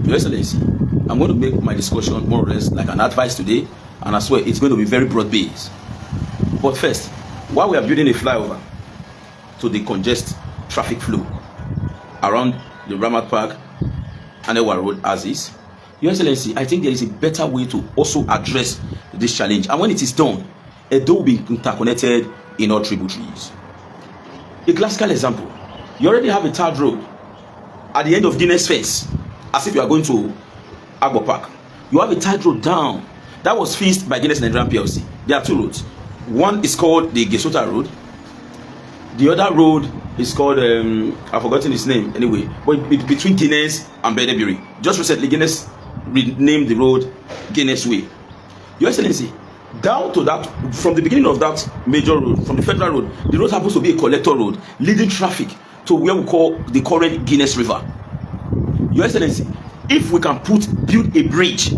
Your Excellency, I'm going to make my discussion more or less like an advice today, and I swear it's going to be very broad-based. But first, while we are building a flyover to decongest traffic flow around the Ramat Park and Ewa Road as is, Your Excellency, I think there is a better way to also address this challenge. And when it is done, Edo will be interconnected in all tributaries. A classical example, you already have a tarred road at the end of Guinness Fence, as if you are going to Agbo Park. You have a tarred road down. That was fixed by Guinness Nigerian PLC. There are two roads. One is called the Gesota Road. The other road is called, I've forgotten its name anyway, but between Guinness and Bedebiri. Just recently, Guinness renamed the road Guinness Way. Your Excellency, down to that, from the beginning of that major road, from the federal road, the road happens to be a collector road, leading traffic to where we call the current Guinness River. Your Excellency, if we can build a bridge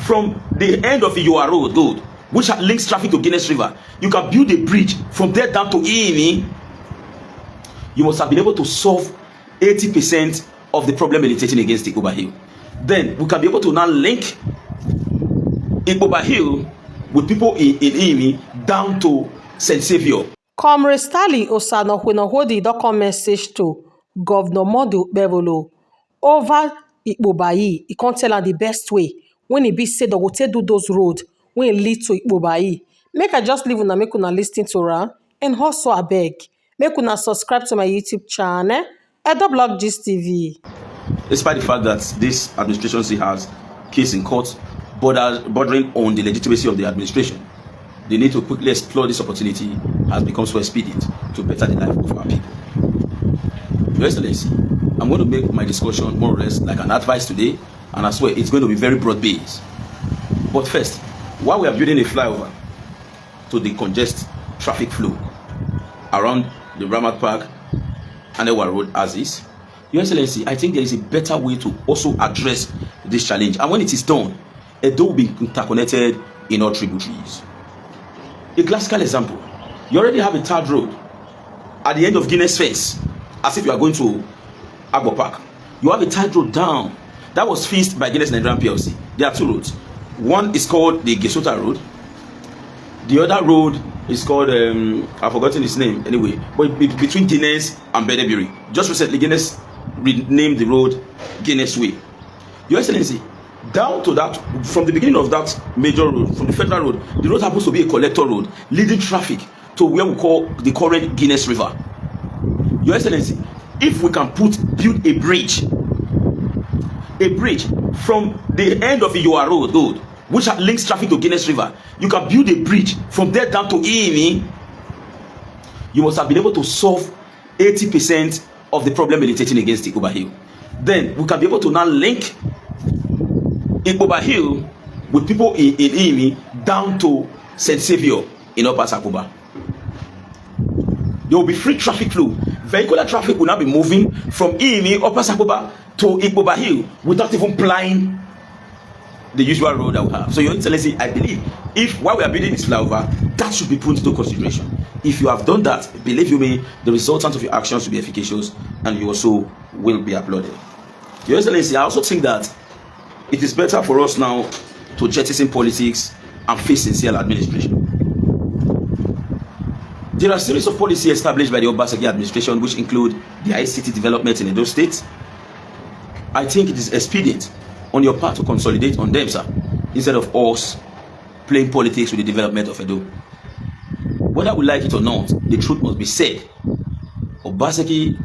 from the end of the Yoa Road, which links traffic to Guinness River, you can build a bridge from there down to Imi. You must have been able to solve 80% of the problem militating against Okpebholo. Then we can be able to now link Okpebholo with people in Imi down to St. Saviour. Comrade Stanley Osanohwenahodi document message to Governor Okpebholo over Okpebholo. He can't tell her the best way when he be said that we take do those roads when it lead to Okpebholo. Make I just leave una make una listen to her and also I beg make una subscribe to my YouTube channel Edoblog Gist TV. Despite the fact that this administration still has case in court bordering on the legitimacy of the administration, the need to quickly explore this opportunity has become so expedient to better the life of our people. Your Excellency, I'm going to make my discussion more or less like an advice today, and I swear it's going to be very broad-based. But first, while we are building a flyover to decongest traffic flow around the Ramat Park and Ewa Road as is, Your Excellency, I think there is a better way to also address this challenge. And when it is done, Edo will be interconnected in all tributaries. A classical example, you already have a tarred road at the end of Guinness Fence, as if you are going to Agbo Park. You have a tarred road down. That was fixed by Guinness Nigerian PLC. There are two roads. One is called the Gesota Road. The other road is called, I've forgotten its name anyway, but between Guinness and Bedebiri. Just recently, Guinness renamed the road Guinness Way. Your Excellency, down to that, from the beginning of that major road, from the federal road, the road happens to be a collector road, leading traffic to where we call the current Guinness River. Your Excellency, if we can build a bridge from the end of the Yoa Road, which links traffic to Guinness River, you can build a bridge from there down to Imi. You must have been able to solve 80% of the problem militating against Okpebholo. Then we can be able to now link Okpebholo with people in Imi down to St. Saviour in Upper Sakuba. There will be free traffic flow. Vehicular traffic will now be moving from Imi, Upper Sakuba to Okpebholo without even plying the usual road that we have. So Your Excellency, I believe if while we are building this flyover, that should be put into consideration. If you have done that, believe you me, the resultant of your actions will be efficacious and you also will be applauded. Your Excellency, I also think that it is better for us now to jettison politics and face sincere administration. There are a series of policies established by the Obazee administration which include the ICT development in Edo State. I think it is expedient on your part to consolidate on them, sir, instead of us playing politics with the development of Edo. Whether we like it or not, the truth must be said. Obazee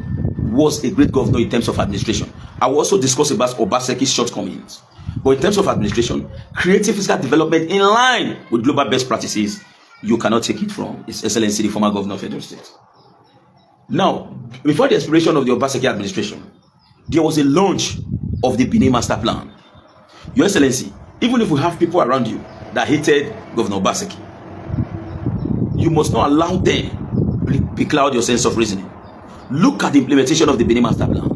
was a great governor in terms of administration. I will also discuss about Obazee's shortcomings. But in terms of administration, creating physical development in line with global best practices, you cannot take it from His Excellency, the former governor of Edo State. Now, before the expiration of the Obazee administration, there was a launch of the Benin Master Plan. Your Excellency, even if we have people around you that hated Governor Obazee, you must not allow them becloud your sense of reasoning. Look at the implementation of the Benin Master Plan.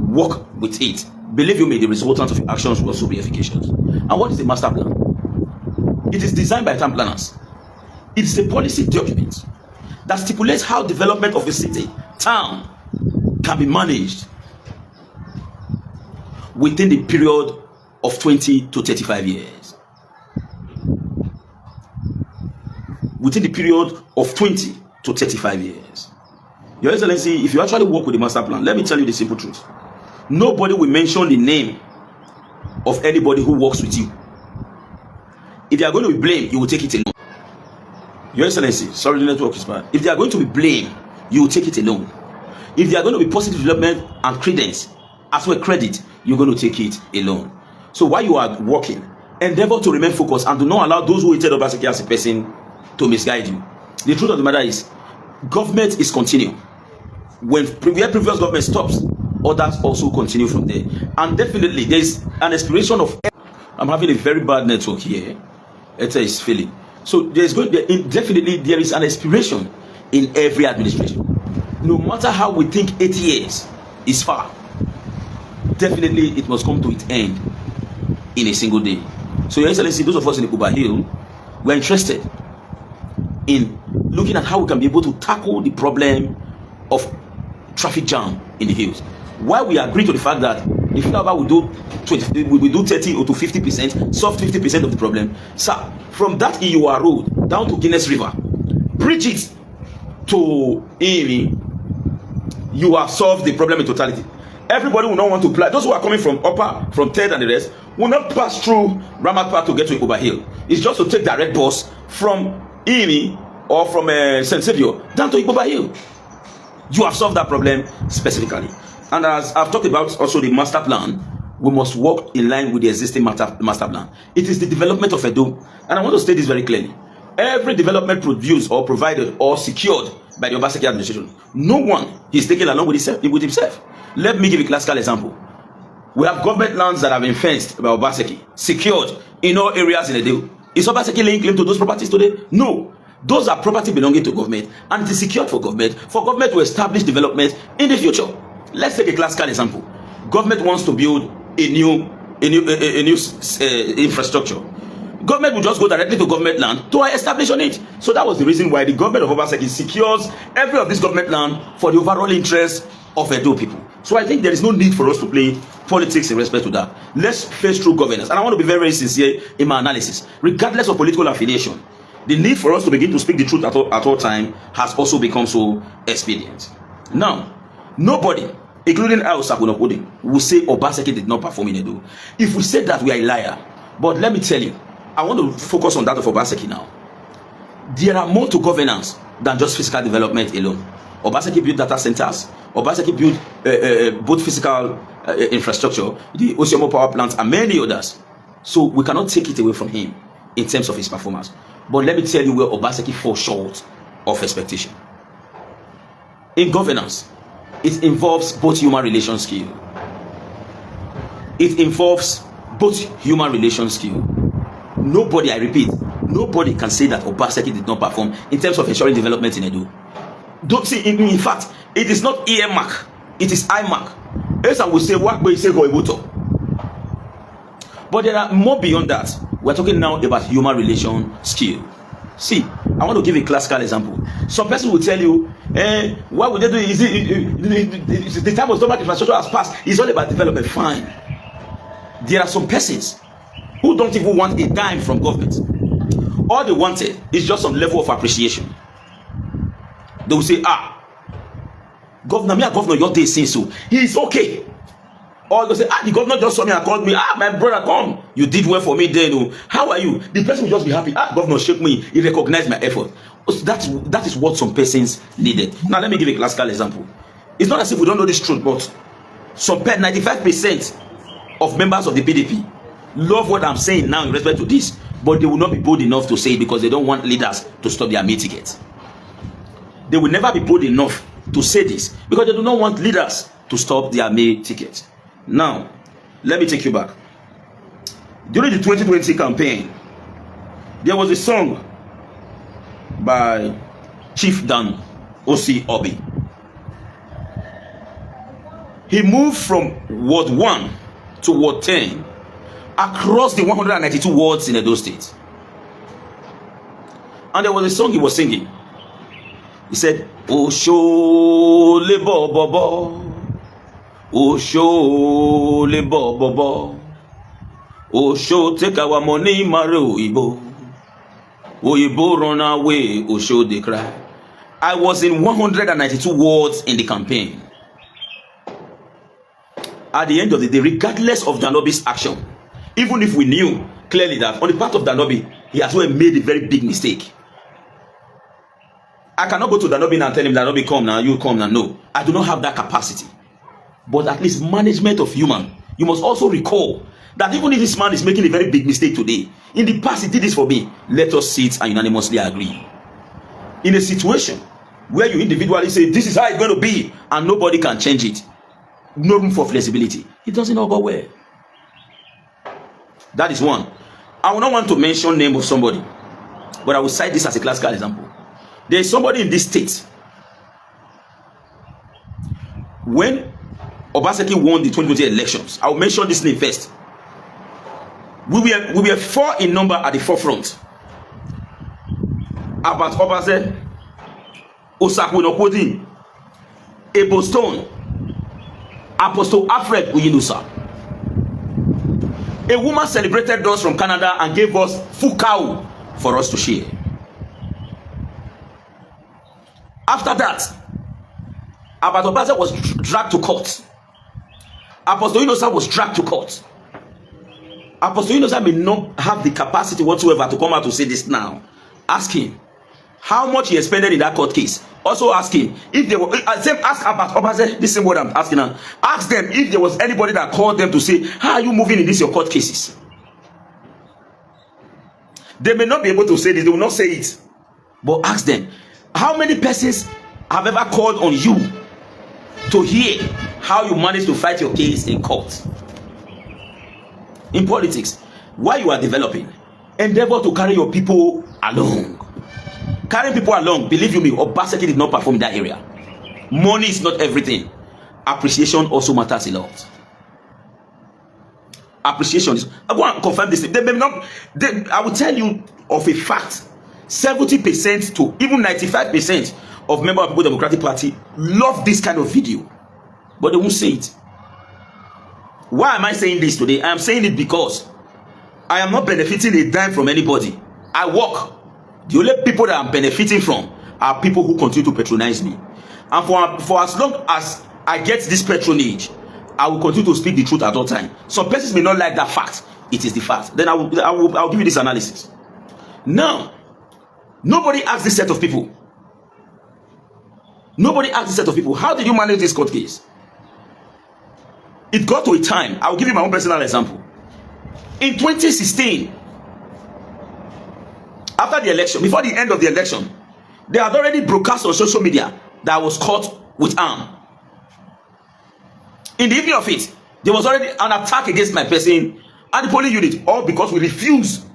Work with it. Believe you me, the resultant of your actions will also be efficacious. And what is the Master Plan? It is designed by town planners. It is a policy document that stipulates how development of a city, town, can be managed within the period of 20 to 35 years. Within the period of 20 to 35 years. Your Excellency, if you actually work with the master plan, let me tell you the simple truth. Nobody will mention the name of anybody who works with you. If they are going to be blamed, you will take it alone. Your Excellency, sorry, the network is bad. If they are going to be blamed, you will take it alone. If there are going to be positive development and credence, as well credit, you're going to take it alone. So while you are working, endeavor to remain focused and do not allow those who hated Obazee as a person to misguide you. The truth of the matter is, government is continuing. When previous government stops, others also continue from there. And definitely, there is an aspiration of. I'm having a very bad network here. It is failing. So definitely there is an aspiration in every administration. No matter how we think 8 years is far, definitely it must come to its end in a single day. So, Your Excellency, those of us in Okpebholo, we're interested in looking at how we can be able to tackle the problem of traffic jam in the hills. While we agree to the fact that if we do 30 or to 50%, solve 50% of the problem, sir, from that EUR road down to Guinness River, bridge it to Amy, you have solved the problem in totality. Everybody will not want to apply. Those who are coming from Upper, from Third and the rest, will not pass through Ramat Park to get to Okpebholo. It's just to take direct bus from Amy or from St. Saviour down to Okpebholo. You have solved that problem specifically. And as I've talked about also the master plan, we must work in line with the existing master plan. It is the development of Edo. And I want to state this very clearly. Every development produced or provided or secured by the Obazee administration, no one is taken along with himself. Let me give a classical example. We have government lands that have been fenced by Obazee, secured in all areas in Edo. Is Obazee laying claim to those properties today? No. Those are property belonging to government, and it is secured for government to establish development in the future. Let's take a classical example. Government wants to build a new infrastructure. Government will just go directly to government land to establish on it. So that was the reason why the government of Obazee secures every of this government land for the overall interest of Edo people. So I think there is no need for us to play politics in respect to that. Let's face through governance. And I want to be very, very sincere in my analysis. Regardless of political affiliation, the need for us to begin to speak the truth at all time has also become so expedient. Now, nobody, including I, Osakwe, will say Obazee did not perform in Edo. If we say that, we are a liar. But let me tell you, I want to focus on that of Obazee now. There are more to governance than just physical development alone. Obazee built data centers. Obazee built both physical infrastructure, the Osimo power plants, and many others. So we cannot take it away from him in terms of his performance. But let me tell you where Obazee falls short of expectation. In governance, it involves both human relation skill. It involves both human relation skill. Nobody, I repeat, nobody can say that Obazee did not perform in terms of ensuring development in Edo. Don't see, in fact, it is not EM mark, it is I mark. Else I will say, what way say go Ibuto. But there are more beyond that. We're talking now about human relation skill. See, I want to give a classical example. Some person will tell you, what would they do? Is it the time of stomach infrastructure has passed? It's all about development. Fine. There are some persons who don't even want a dime from government. All they wanted is just some level of appreciation. They will say, governor, your day saying so. He is okay. Or they say, the governor just saw me and called me. My brother, come. You did well for me then. How are you? The person will just be happy. Governor shake me. He recognized my effort. That is what some persons needed. Now, let me give a classical example. It's not as if we don't know this truth, but some 95% of members of the PDP love what I'm saying now in respect to this, but they will not be bold enough to say it because they don't want leaders to stop their May tickets. They will never be bold enough to say this because they do not want leaders to stop their May tickets. Now, let me take you back. During the 2020 campaign, there was a song by Chief Dan O.C. Obi. He moved from Ward 1 to Ward 10 across the 192 wards in Edo State. And there was a song he was singing. He said, Oshole Bobo, Osho le bo. Osho take our money, Maro Ibo. Oyibo run away, Osho they cry. I was in 192 wards in the campaign. At the end of the day, regardless of Danobi's action, even if we knew clearly that on the part of Danobi, he has well made a very big mistake. I cannot go to Danobi and tell him, Danobi, come now, you come now. No, I do not have that capacity. But at least management of human, you must also recall that even if this man is making a very big mistake today, in the past he did this for me. Let us sit and unanimously agree. In a situation where you individually say, this is how it's going to be, and nobody can change it, no room for flexibility, it doesn't all go well. That is one. I will not want to mention name of somebody, but I will cite this as a classical example. There is somebody in this state. When Obazee won the 2020 elections, I will mention this name first. We were four in number at the forefront. About Obazee, Osakwinokodi, Ebo Stone, Apostle Alfred Uyinusa. A woman celebrated us from Canada and gave us full cow for us to share. After that, Apostle Obazee was dragged to court. Apostle Uyinusa was dragged to court. Apostle Uyinusa may not have the capacity whatsoever to come out to say this now. Ask him how much he expended in that court case. Also ask him if they were. Ask about Obazee. This is what I'm asking now. Ask them if there was anybody that called them to say, how are you moving in these your court cases? They may not be able to say this. They will not say it. But ask them, how many persons have ever called on you to hear how you manage to fight your case in court? In politics, while you are developing, endeavor to carry your people along. Carrying people along, believe you me, Obazee did not perform in that area. Money is not everything. Appreciation also matters a lot. Appreciation is. I want to confirm this. They may not. I will tell you of a fact. 70% to even 95% of members of the People Democratic Party love this kind of video, but they won't say it. Why am I saying this today? I am saying it because I am not benefiting a dime from anybody. I work. The only people that I'm benefiting from are people who continue to patronize me. And for as long as I get this patronage, I will continue to speak the truth at all time. Some persons may not like that fact. It is the fact. Then I'll give you this analysis. Now, nobody asked this set of people. Nobody asked this set of people, how did you manage this court case? It got to a time, I'll give you my own personal example. In 2016, after the election, before the end of the election, they had already broadcast on social media that I was caught with arm. In the evening of it, there was already an attack against my person and the police unit, all because we refused,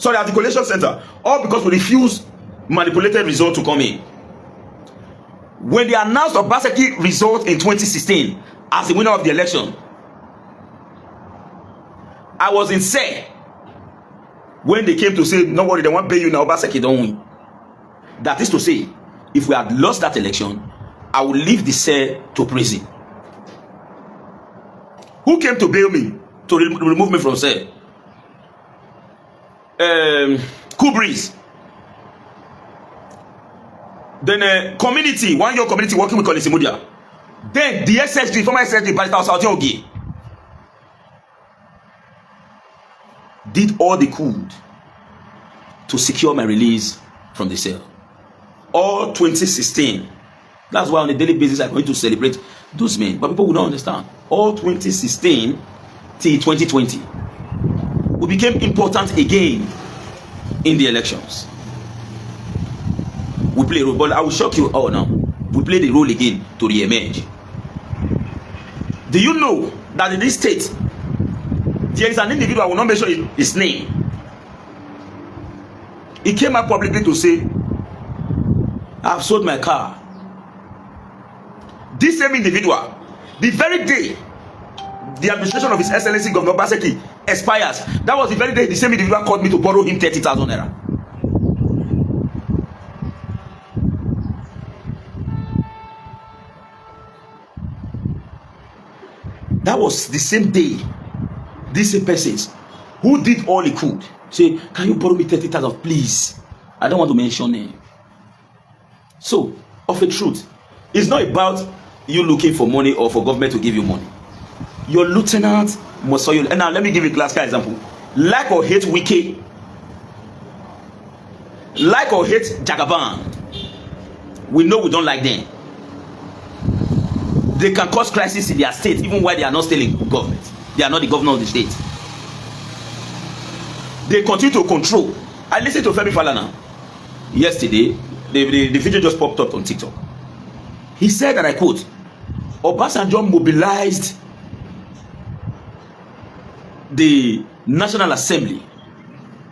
at the collation center, all because we refused manipulated result to come in. When they announced Obazee result in 2016 as the winner of the election, I was in say when they came to say, no worry, they won't pay you now, Obazee don't win. That is to say, if we had lost that election, I would leave the cell to prison. Who came to bail me, to remove me from cell? Cool Breeze. Then community, one year community working with Kolisi Mudia. Then the SSG, former SSG, Barrister Osaoji did all they could to secure my release from the cell. All 2016. That's why on a daily basis I'm going to celebrate those men. But people will not understand. All 2016 till 2020. We became important again in the elections. We play a role, but I will shock you all now. We play the role again to re-emerge. Do you know that in this state, there is an individual, I will not mention his name. He came out publicly to say, I've sold my car. This same individual, the very day the administration of His Excellency Governor Obazee expires, that was the very day the same individual called me to borrow him 30,000 naira. That was the same day these same persons who did all he could say, can you borrow me 30,000 please? I don't want to mention name. So, of a truth, it's not about you looking for money or for government to give you money. Your lieutenant must you. And now let me give you a classical example. Like or hate Wike, like or hate Jagaban, we know we don't like them. They can cause crisis in their state even while they are not still in government. They are not the governor of the state. They continue to control. I listened to Femi Falana yesterday. The video just popped up on TikTok. He said, and I quote, Obasanjo mobilized the National Assembly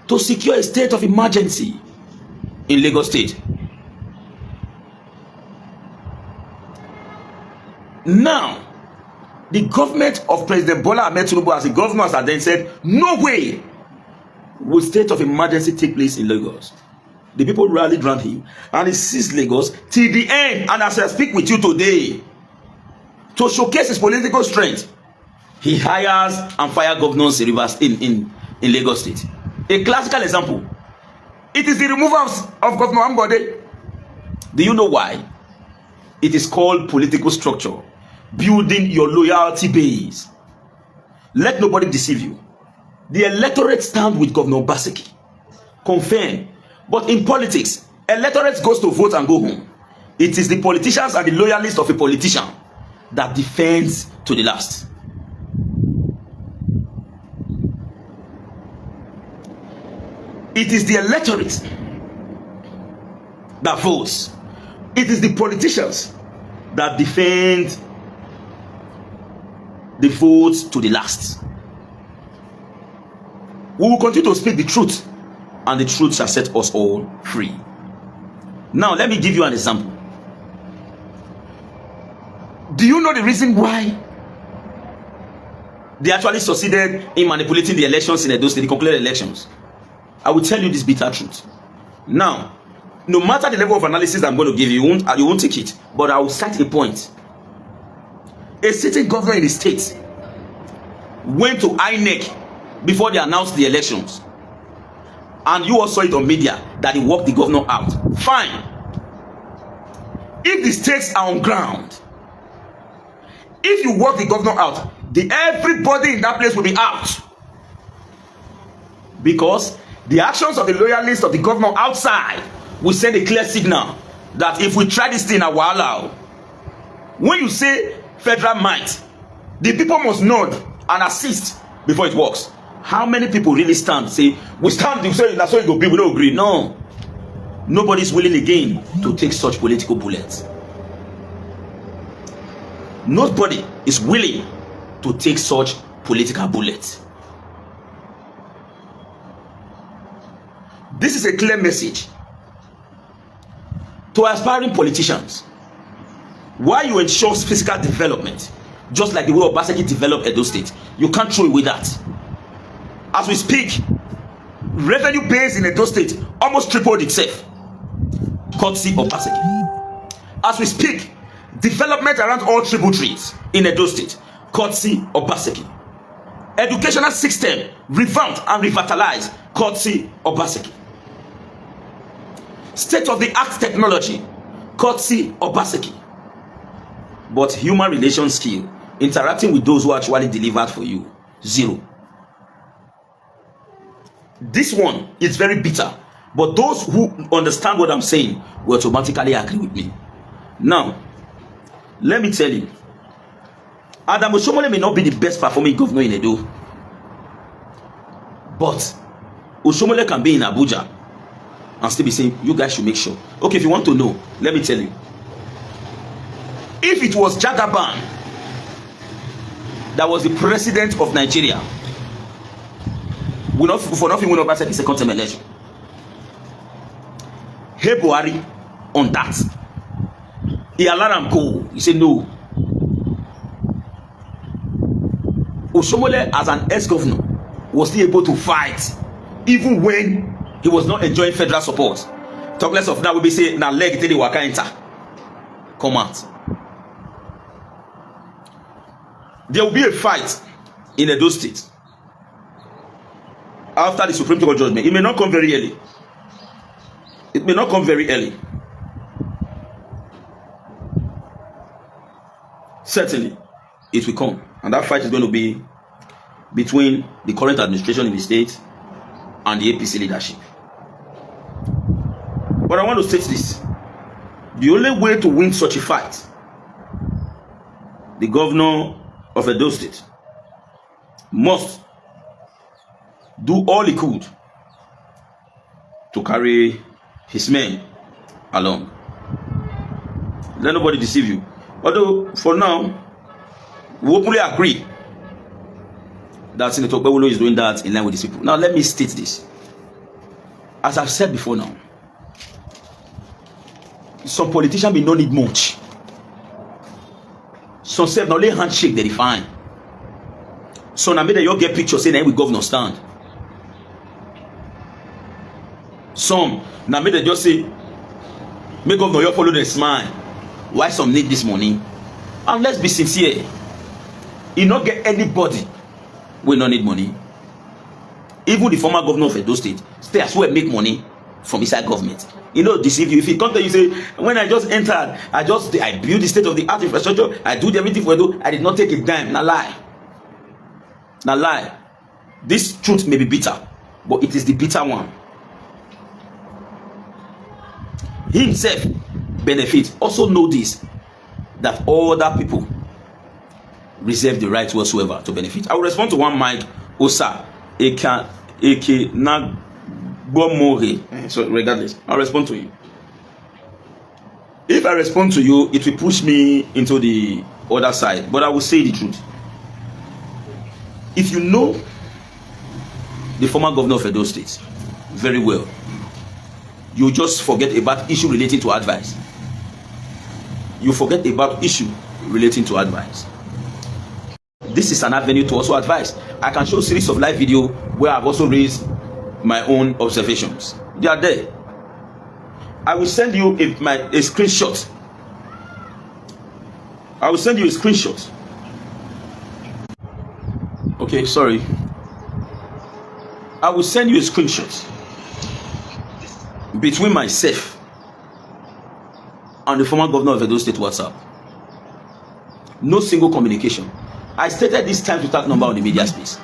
to secure a state of emergency in Lagos State. Now, the government of President Bola Ahmed Tinubu as the governors had then said, no way will state of emergency take place in Lagos. The people rallied around him and he seized Lagos till the end. And as I speak with you today, to showcase his political strength, he hires and fires governors in Lagos State. A classical example. It is the removal of Governor Ambode. Do you know why? It is called political structure. Building your loyalty base. Let nobody deceive you. The electorate stand with Governor Obaseki. Confirm. But in politics, electorate goes to vote and go home. It is the politicians and the loyalists of a politician that defends to the last. It is the electorate that votes. It is the politicians that defend the votes to the last. We will continue to speak the truth, and the truth shall set us all free. Now, let me give you an example. Do you know the reason why they actually succeeded in manipulating the elections in Edo State, the concluded elections? I will tell you this bitter truth. Now, no matter the level of analysis I'm going to give you, you won't take it. But I will cite a point. A sitting governor in the state went to INEC before they announced the elections. And you all saw it on media that he walked the governor out. Fine. If the stakes are on ground, if you walk the governor out, everybody in that place will be out. Because the actions of the loyalists of the governor outside will send a clear signal that if we try this thing, I will allow. When you say federal might, the people must nod and assist before it works. How many people really stand? Say, we stand, you say that's what it will be, we don't agree. No. Nobody's willing again to take such political bullets. Nobody is willing to take such political bullets. This is a clear message to aspiring politicians. Why you ensure physical development, just like the way Obaseki developed Edo State, you can't throw away that. As we speak, revenue base in Edo State almost tripled itself, courtesy of Obaseki. As we speak, development around all tributaries in Edo State, courtesy of Obaseki. Educational system revamped and revitalized, courtesy of Obaseki. State-of-the-art technology, courtesy of Obaseki. But human relation skill, interacting with those who actually delivered for you, zero. This one is very bitter, but those who understand what I'm saying will automatically agree with me. Now, let me tell you, Adam Oshiomhole may not be the best performing governor in Edo, but Oshiomhole can be in Abuja and still be saying, you guys should make sure. Okay, if you want to know, let me tell you. If it was Jagaban that was the president of Nigeria, for nothing will not pass the second term election. Hey Buhari on that. He allowed him go. He said no. Oshiomhole as an ex-governor was still able to fight even when he was not enjoying federal support. Talk less of that, we be say na leg till the waka enter. Come out. there will be a fight in Edo State after the Supreme Court judgment. It may not come very early. It may not come very early. Certainly, it will come. And that fight is going to be between the current administration in the state and the APC leadership. But I want to state this. The only way to win such a fight, the governor of Edo State must do all he could to carry his men along. Let nobody deceive you. Although, for now, we openly agree that Senator Okpebholo is doing that in line with these people. Now, let me state this. As I've said before now, some politicians may not need much. Some say now only handshake they define. So now maybe you get pictures saying that we governor stand. Some now maybe they just say, make governor you follow the smile. Why some need this money? And let's be sincere. You not get anybody will not need money. Even the former governor of Edo State stay as well make money from inside government. You know, deceive you. If he come to you say, when I just entered, I built the state of the art infrastructure, I do everything for Edo, I did not take a dime. Now lie. Now lie. This truth may be bitter, but it is the bitter one. He himself benefits. Also know this, that other people reserve the right whatsoever to benefit. I will respond to one Mike Osa Eke Nagbomore. So regardless, I'll respond to you. If I respond to you, it will push me into the other side. But I will say the truth. If you know the former governor of Edo State very well, you just forget about issue relating to advice. You forget about issue relating to advice. This is an avenue to also advise. I can show a series of live video where I've also raised my own observations. They are there. I will send you a screenshot. I will send you a screenshot. Okay, sorry. I will send you a screenshot between myself and the former governor of Edo State WhatsApp. No single communication. I stated this time without number on the media space.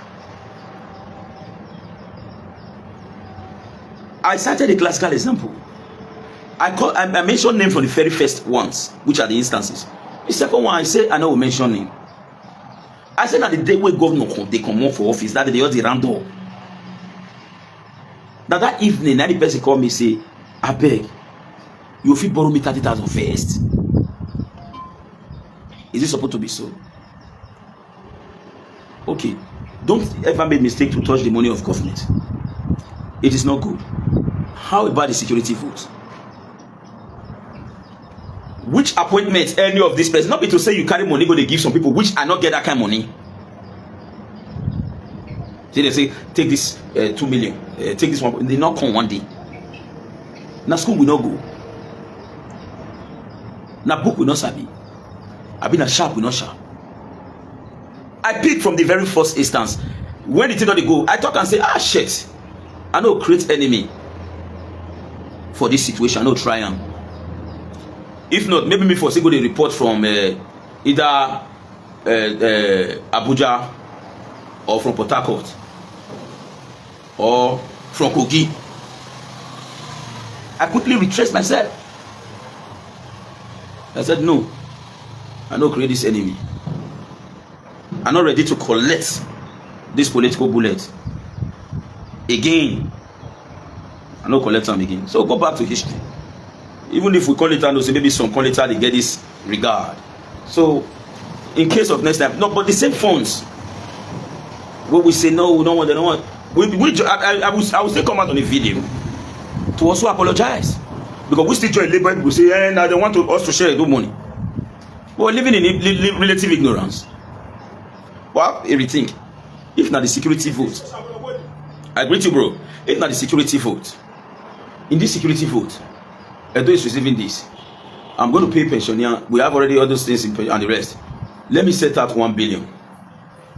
I cited a classical example. I mentioned name for the very first ones, which are the instances. The second one, I say I know we mention name. I said that the day when governor they come up for office, that day they just ran door. That evening, 90 person call me say, I beg, you fit borrow me 30,000 first. Is it supposed to be so? Okay, don't ever make mistake to touch the money of government. It is not good. How about the security vote? Which appointment any of this person, not be to say you carry money go they give some people which are not get that kind of money. See, they say take this 2 million, take this one, they not come one day. Now school will not go. Now book will not sabi. I been a sharp will not sharp. I pick from the very first instance. When the thing not go, I talk and say, shit, I know create enemy for this situation. I know try am. If not, maybe me for say go the report from either Abuja or from Port Harcourt or from Kogi. I quickly retraced myself. I said, no, I don't create this enemy. I'm not ready to collect this political bullet again. I don't collect them again. So go back to history. Even if we call it and say maybe some call it they get this regard. So in case of next time, no, but the same funds. When we say no, we don't want, they don't want. I will still come out on a video to also apologize. Because we still join labor, we say, now they want us to share the money. We're living in relative ignorance. Well, everything. If not the security vote, I agree to you, bro. If not the security vote, in this security vote, Edo is receiving this. I'm going to pay pensioner. We have already all those things in and the rest. Let me set out 1 billion.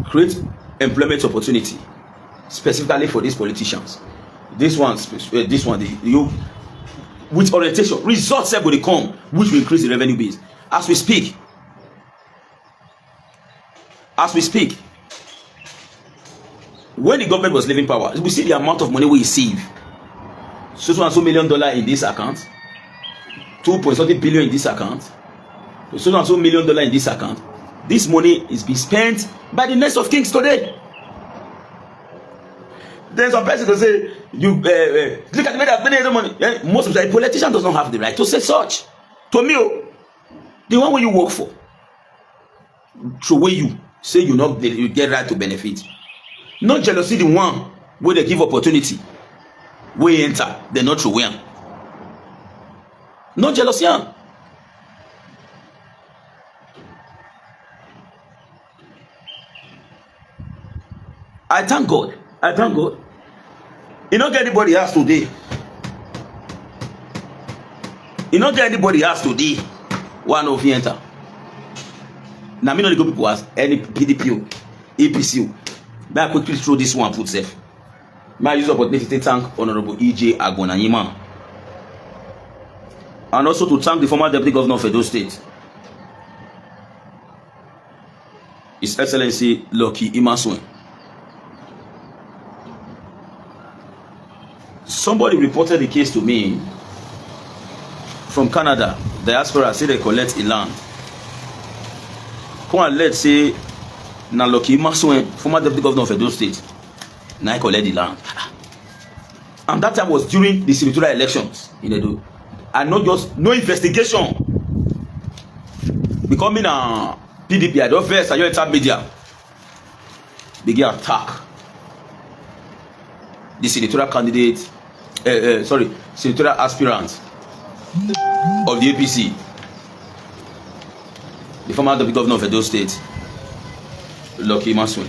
create employment opportunity specifically for these politicians. This one, you with orientation, results will come, which will increase the revenue base. As we speak, when the government was leaving power, we see the amount of money we receive. So and so $1 million in this account, 2.something billion in this account, so and so $1 million in this account. This money is being spent by the next of kings today. Then some person will say, "You look at the way that many money." Most of the politician does not have the right to say such. To me, the one where you work for, through where you say you get right to benefit. Not jealousy, the one where they give opportunity, where you enter, they not through where. Not jealousy. I thank God. You don't get anybody else today. One of you enter. Now me know the good people as any PDP, APC. May I quickly throw this one put safe. May I use the opportunity to thank Honorable E.J. Agbonanyima. And also to thank the former Deputy Governor of Edo State, His Excellency Lucky Imasuen. Somebody reported the case to me from Canada. Diaspora say they collect a land. Come and let's say na Lucky Imasuen, former Deputy Governor of Edo State, now collect the land. And that time was during the senatorial elections in Edo. And not just no investigation. Becoming a PDP, I don't first, I enter media. Begin attack the senatorial candidate, senatorial aspirant of the APC, the former Deputy Governor of Edo State, Lucky Imasuen.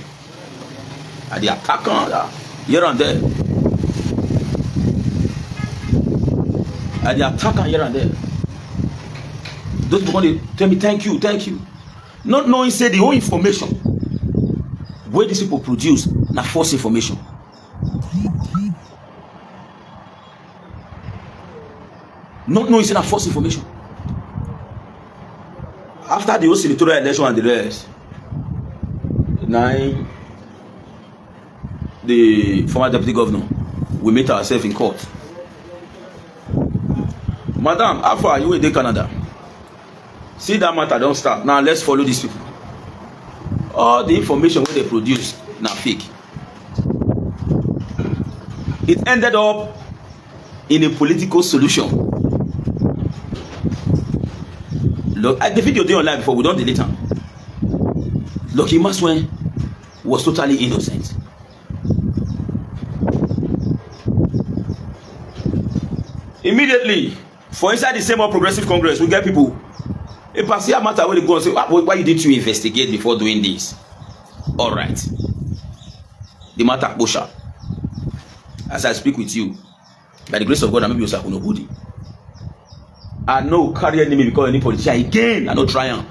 And the attacker here and there. And the attacker here and there. Those people they tell me thank you. Not knowing say the whole information where these people produce na false information. Not knowing say na false information. After the whole senatorial election and the rest, the former Deputy Governor, we meet ourselves in court. Madam, how far are you in Canada? See that matter don't start. Now let's follow these people. All the information wey they produce na fake. It ended up in a political solution. Look, the video dey online before, we don't delete am. Lucky Imasuen was totally innocent. Immediately, for inside the same All Progressive Congress, we get people. A particular matter where they go and say, why didn't you investigate before doing this? All right. The matter Bosha. As I speak with you, by the grace of God, I may be yourself nobody. I know carry enemy because any politician again. I know triumph.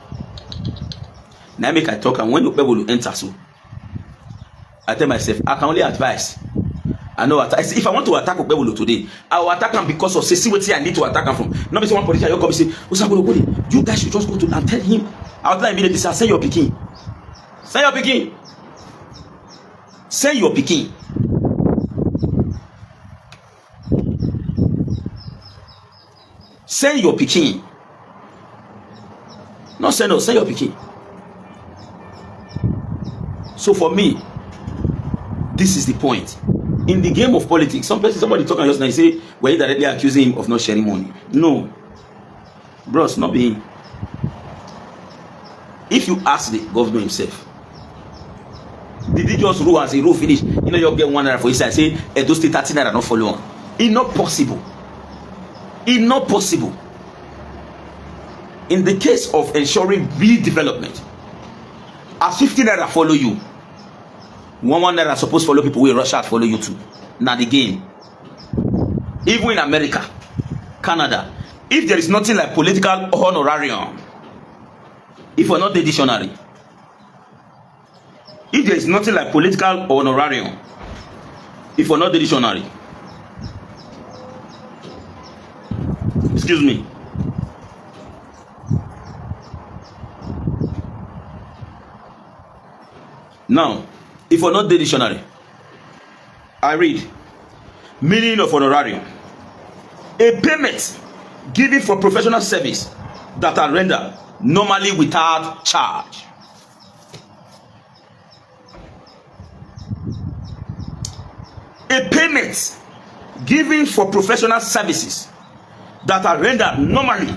Now make I talk, and when Okpebholo enter, so I tell myself, I can only advise. I know if I want to attack Okpebholo today, I will attack him because of see what I need to attack him from. Not because one politician you come and say, you guys should just go to and tell him. I'll tell him immediately, say your picking. Say your picking. Say your picking. Say your picking. No, say your picking. So for me, this is the point. In the game of politics, somebody talking just now, say, we're directly accusing him of not sharing money. No. Bros, not being. If you ask the governor himself, did he just rule and say, rule finish? You know, you'll get 1 naira for his side, say, those 30 naira not follow on. It's not possible. It's not possible. In the case of ensuring real development, as 50 naira follow you, 1 naira supposed to follow people who rush out follow you too. Now the game. Even in America, Canada, if there is nothing like political honorarium, if we're not the dictionary, if there is nothing like political honorarium, if for not the dictionary, excuse me, now if for not the dictionary, I read meaning of honorarium: a payment given for professional service that are rendered normally without charge. A payment given for professional services that are rendered normally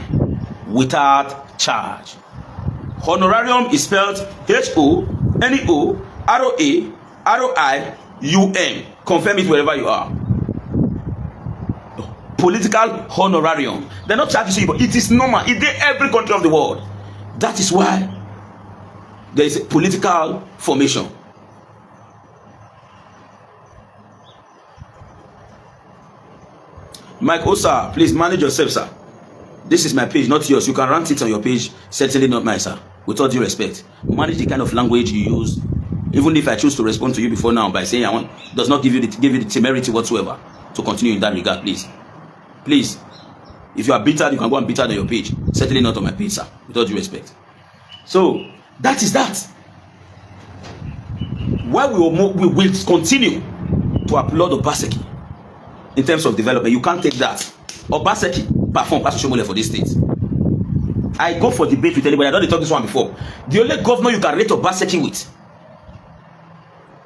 without charge. Honorarium is spelled HONORAROIUM. Confirm it wherever you are. Political honorarium. They're not charging you, but it is normal. It's in every country of the world. That is why there is a political formation. Mike Osa, please manage yourself, sir. This is my page, not yours. You can rant it on your page, certainly not mine, sir. With all due respect, manage the kind of language you use. Even if I choose to respond to you before now by saying I want, does not give you the temerity whatsoever to continue in that regard, please. Please, if you are bitter, you can go and bitter on your page. Certainly not on my page, sir. With all due respect. So that is that. Why we will continue to applaud Obazee in terms of development. You can't take that. Obazee perform Pastor Shomole for this state. I go for debate with anybody. I don't talk this one before. The only governor you can rate Obazee with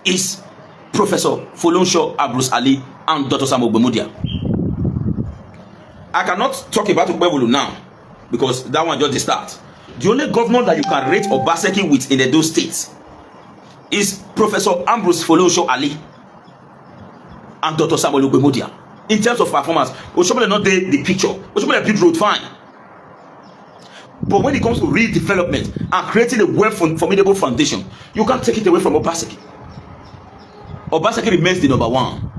is Professor Folonsho Abrus Ali and Dr. Sam Ogbemudia. I cannot talk about Okpebholo now because that one just the start. The only governor that you can rate Obazee with in those states is Professor Ambrose Folonsho Ali and Dr. Samuel Ogbemudia. In terms of performance, Oshomole not the picture. Oshomole build road fine. But when it comes to redevelopment and creating a well-formidable foundation, you can't take it away from Obazee. Obazee remains the number one.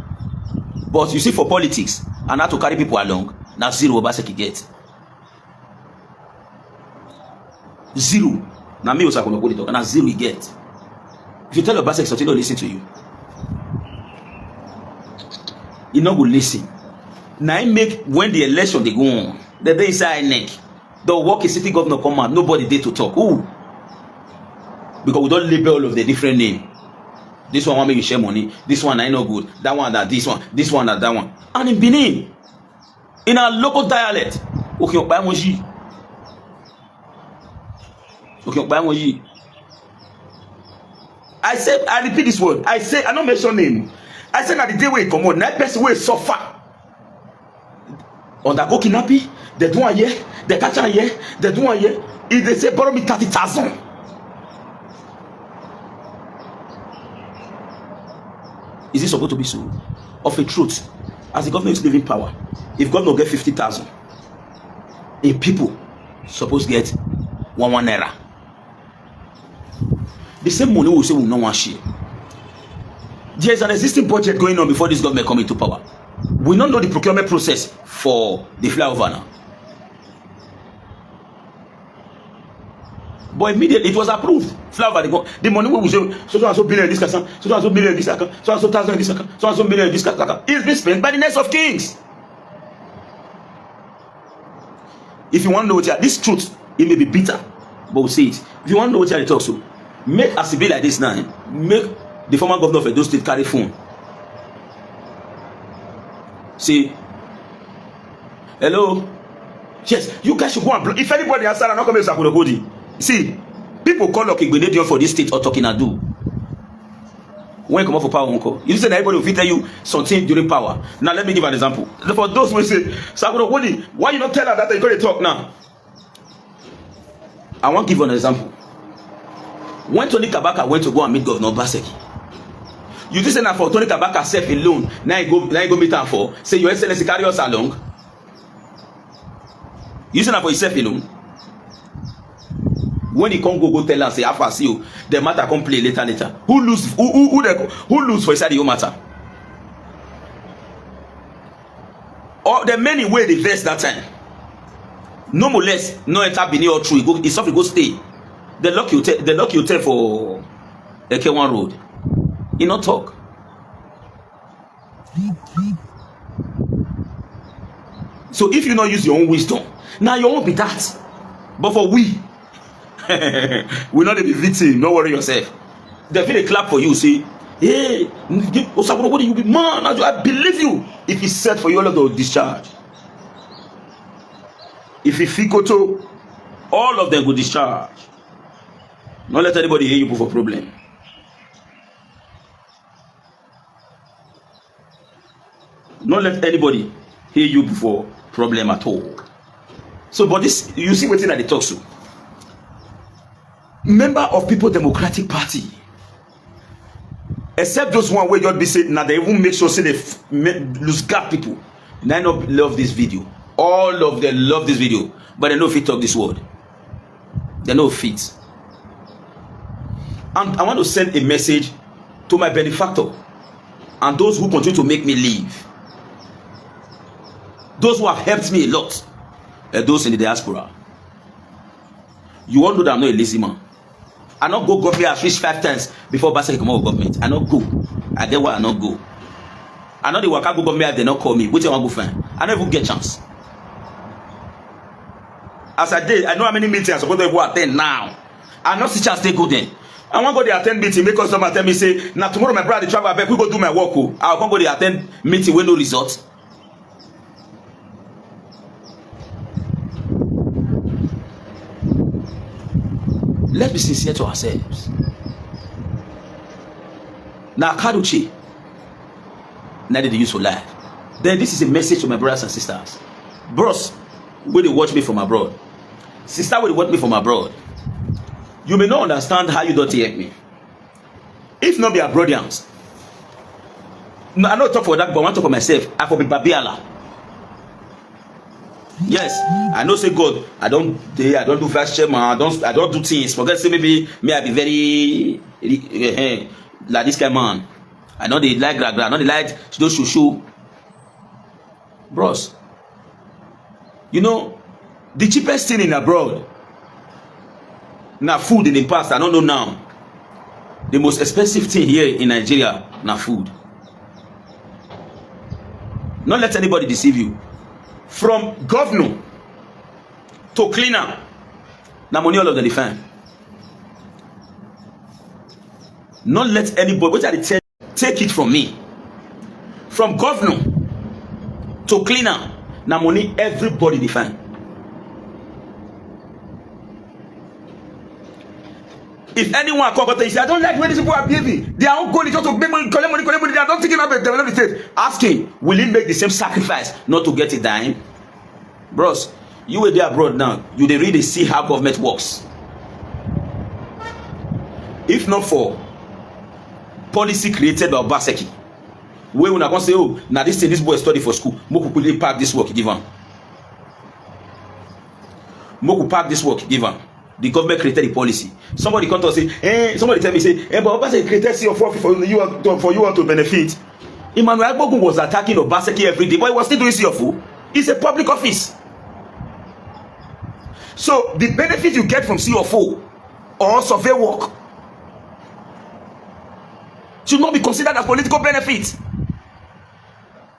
But you see, for politics and how to carry people along, now zero Obazee get. Zero. Now me also going to talk, and now zero he get. If you tell Obazee something, he don't listen to you. He not go listen. Now he make when the election they go on, the day inside neck, the work is city governor come out, nobody there to talk. Who? Because we don't label all of the different name. This one want make you share money. This one I know good. That one that this one that that one. And in Benin, in our local dialect, okay, Okpebholo. Okay, Okpebholo. I said, I repeat this word. I say, I don't mention name. I said that the day we come on, that person will suffer. Undergo kidnapping, they do one year, they catch a year, they do one year. If they say borrow me 30,000. Is it supposed to be so? Of a truth, as the government is living power, if government get 50,000, if people supposed to get one naira, the same money will say we no one share. There is an existing budget going on before this government come into power. We don't know the procurement process for the flyover now. But immediately it was approved. Flyover, the money we say so and so billion in this account, so and so million in this account, so and so thousand in this account, so and so million in this account. It's been spent by the next of kings. If you want to know what this truth, it may be bitter, but we'll say it. If you want to know what I talk so, make a be like this now. Make the former governor of Edo State carry phone. See, hello. Yes, you guys should go and block. If anybody answer, I'm not coming to Sakurogodi. See, people call Okpebholo for this state or talking and do. When you come up for power, uncle, you say that everybody will tell you something during power. Now let me give an example. For those who say, Sakurogodi, why you not tell her that you're going to talk now? I want to give you an example. When Tony Kabaka went to go and meet Governor Obazee, you just say that for Tony Kabaka self alone, now you go meet him for, say your excellency carry us along. You say that for yourself alone. When he can't go tell us, say, after see you, the matter come play later. Who lose for inside your matter? Or the many way they verse that time. No more less, no enter Benin or true. It's something go stay. The luck you tell Eke1 road. He not talk. So if you not use your own wisdom, now you won't be that. But for we not be victim. Don't worry yourself. They feel a clap for you. Say, hey, Osaburo, what do you be? Man, I believe you. If it's set for you, all of the discharge. If you feel to, all of them go discharge. Not let anybody hear you for problem. Not let anybody hear you before problem at all. So, but this, you see what thing that they talk to. Member of People Democratic Party, except those one where just be saying, now they even make sure say they lose gap people. And I don't love this video. All of them love this video, but they no fit talk this word. They no fit. And I want to send a message to my benefactor and those who continue to make me live. Those who have helped me a lot, those in the diaspora. You all know that I'm not a lazy man. I not go government at least 5 times before Obaseki come out of government. I not go. I get why I not go. I know the worker go government if they not call me. Which I want to go find. I never get chance. As I did, I know how many meetings I'm supposed to go attend now. I not see chance to go then. I want to go there attend meeting. Make customer tell me say, now tomorrow my brother travel back. We go do my work. I want to go there attend meeting with no result. Let's be sincere to ourselves. Now, Kaduchi, now they use for life. Then this is a message to my brothers and sisters. Bros, when they watch me from abroad, sister, when they watch me from abroad, you may not understand how you don't hear me. If not be abroadians, I don't talk for that, but I want to talk for myself. I for be Babiala. Yes, I know say God, I don't do fast chairman, I don't do things. Forget say maybe me I be very like this kind of man. I know they like I know they like those shushu. Bros, you know the cheapest thing in abroad na food in the past. I don't know now. The most expensive thing here in Nigeria na food. Not let anybody deceive you. From governor to cleaner, na money all of them define. Not let anybody, what are they tell, take it from me. From governor to cleaner, na money everybody define. If anyone come and say, I don't like where these people are behaving, they are all going to make money, collect money, they are not thinking about develop the state. Ask him, will he make the same sacrifice not to get a dime? Bros, you were there abroad now, you dey really see how government works. If not for policy created by Obaseki, where we are going to say, oh, now this boy study for school, Moku quickly pack this work, give him. Moku pack this work, give him. The government created the policy. Somebody come to us say, somebody tell me say, but Obaseki created CO4 for you to benefit. Emmanuel Agbogun was attacking Obaseki every day, but he was still doing CO4. It's a public office. So the benefit you get from CO4 or survey work should not be considered as political benefit.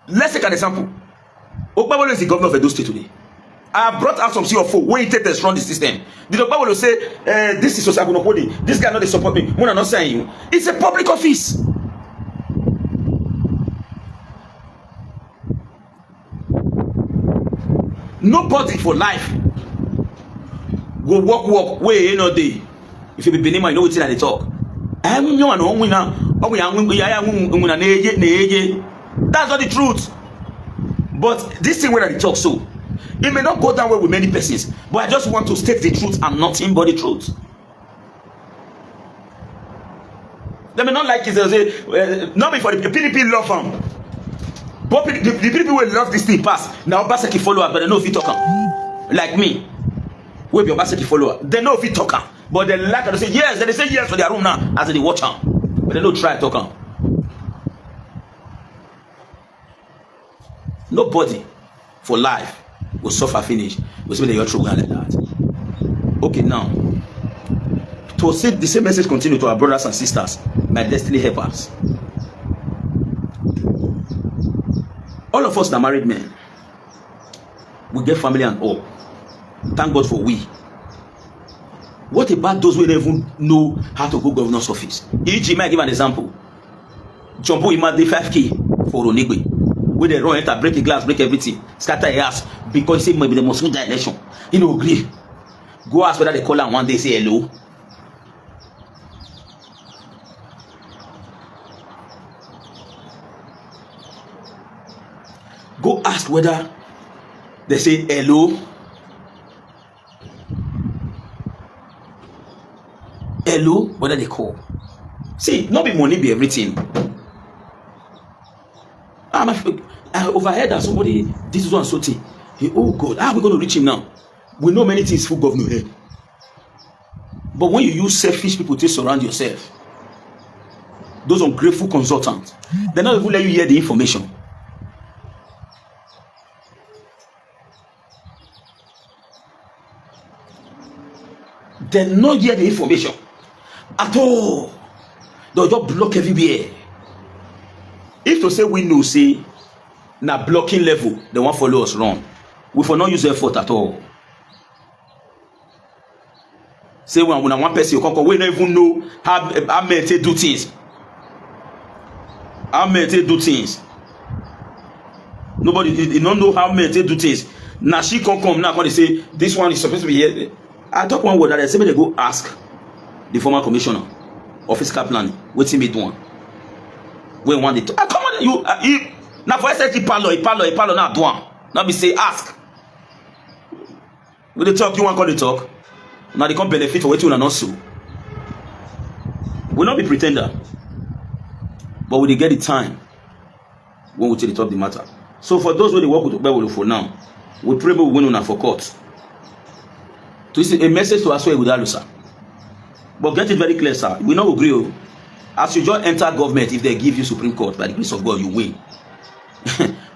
Let's take an example. Okpebholo is the governor of Edo State today. I have brought out some CO4 when he take the strong the system. Did Okpebholo say, this is Osagunopodi, this guy not they support me? When I'm not saying you, it's a public office. Nobody for life go walk where you know day. If you be Benima, you know what they talk. That's not the truth. But this thing where they talk so, it may not go down well with many persons. But I just want to state the truth and nothing but the truth. They may not like it. They say, not before the PDP love them. But the people will love this thing pass. Now Obaseki follower, but they know if you talk like me. We be Obaseki follower. They know if you talk, but they like to say yes. They say yes for their room now as they watch them. But they don't try to talk. Nobody for life will suffer finish. Will say they are true like that. Okay, now to see the same message continue to our brothers and sisters, my destiny helpers. All of us that married men, we get family and all. Thank God for we. What about those who don't even know how to go governor's office? E.g., might give an example. Jumbo Ima dey 5K for Onigwe. Where they run enter, break the glass, break everything, scatter a house because he say maybe the must win the election. He no agree. Go ask whether they call am one day say hello. Go ask whether they say hello. Hello, whether they call. See, not be money be everything. I overheard that somebody this is one so thing. Hey, oh God, how are we going to reach him now? We know many things full governor head. But when you use selfish people to surround yourself, those ungrateful consultants, they're not even let you hear the information. They not hear the information at all. They'll just block everywhere. If to say we know, say, na blocking level, they won't follow us wrong. We for not use effort at all. Say when one person you come, we don't even know how men do things. How men do things. Nobody don't know how men do things. Now she come now they say this one is supposed to be here. I talk one word that I say they go ask the former commissioner of fiscal planning. What's him do one? When one day come on you now for SSG palo now do one. Now be say ask. When they talk, you want call the talk. Now they come benefit for what you not so. We'll not be pretender, but we get the time when we take the top the matter. So for those who they work with Okpebholo for now, we pray we win on for court. To see a message to us with Alusa. But get it very clear, sir. We not agree. As you just enter government, if they give you Supreme Court by the grace of God, you win.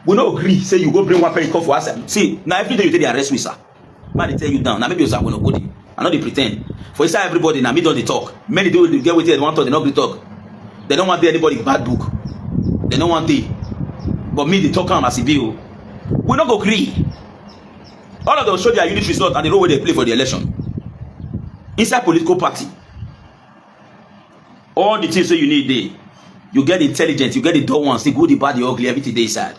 We not agree. Say you go bring one person for us. See, now every day you take the arrest me, sir. Man, they tell you down. Now maybe you say, well, nobody. I know they pretend. For inside everybody, now me don't they talk. Many do get with it, they want to, they not talk. They don't want anybody bad book. They don't want it. But me, they talk as a bill. We not go agree. All of them show their unit result and the role where they play for the election. Inside political party, all the things that you need there, you get the intelligence, you get the dumb ones, the good, the bad, the ugly, everything they inside.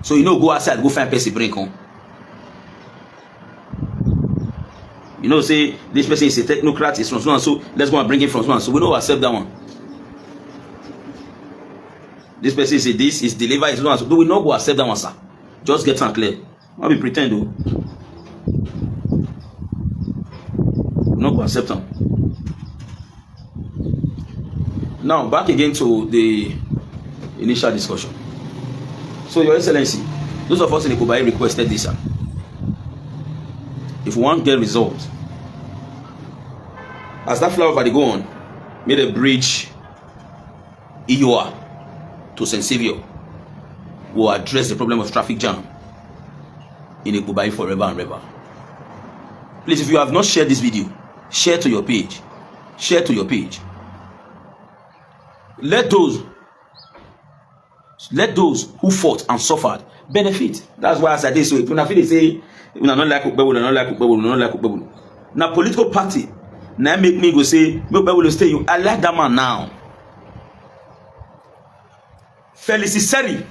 So you know, go outside, go find person bring home. You know, say this person is a technocrat, is from so and so, let's go and bring him from so and so. We don't accept that one. This person is this, is deliver, is so and so. Do we not go accept that one, sir? Just get some clear. Not be pretend though. Not go accept them. Now back again to the initial discussion. So Your Excellency, those of us in Okpebholo requested this, sir. If we want to get results, as that flyover they go on, made a bridge EUR to St. Saviour will address the problem of traffic jam in Okpebholo forever and ever. Please, if you have not shared this video, share to your page. Share to your page. Let those who fought and suffered benefit. That's why as I did so. If you say we not like Okpebholo, not like Okpebholo, not like Okpebholo. Now political party now make me go say Okpebholo stay you. I like that man now. Felicity.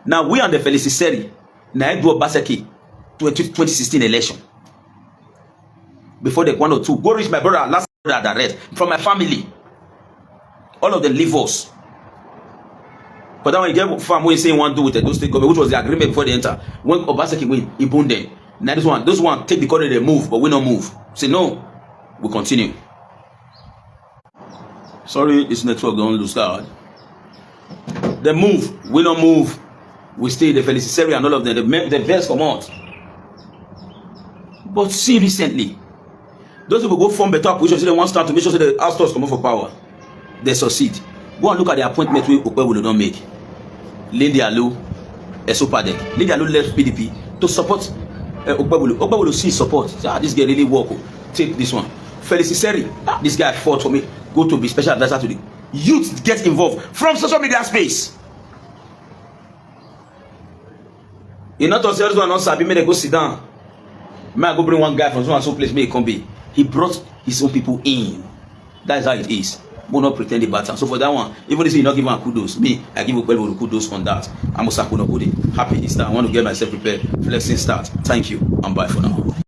Now we are the Felicity. Now I do Obazee 2016 election. Before the 1 or 2, go reach my brother last brother that read from my family. All of them leave us. But then when you get farm we say one do with those state government, which was the agreement before they enter. When Obazee win, he bound them. Now those one take the corner, they move, but we don't move. Say no, we continue. Sorry, this network don't lose card. They move, we don't move. We stay the Felicity and all of them. The best come out. But see recently, those people go form better positions. They want to start to make sure the outstores come up for power. They succeed. Go and look at the appointment we Okpebholo don't make. Lindy Alu, Esopadek. Lindy Alu left PDP to support Okpebholo. Okpebholo see support. This guy really work. Take this one. Felicity, this guy fought for me. Go to be special advisor to the youth. Get involved from social media space. You not us one not sabi, may they go sit down. May I go bring one guy from some place, may he come be. He brought his own people in. That is how it is. Will not pretend the battle. So for that one, even if you not give him kudos, me, I give Okpebholo kudos on that. I'm Osakuna Body. Happy Easter. I want to get myself prepared. Flexing start. Thank you and bye for now.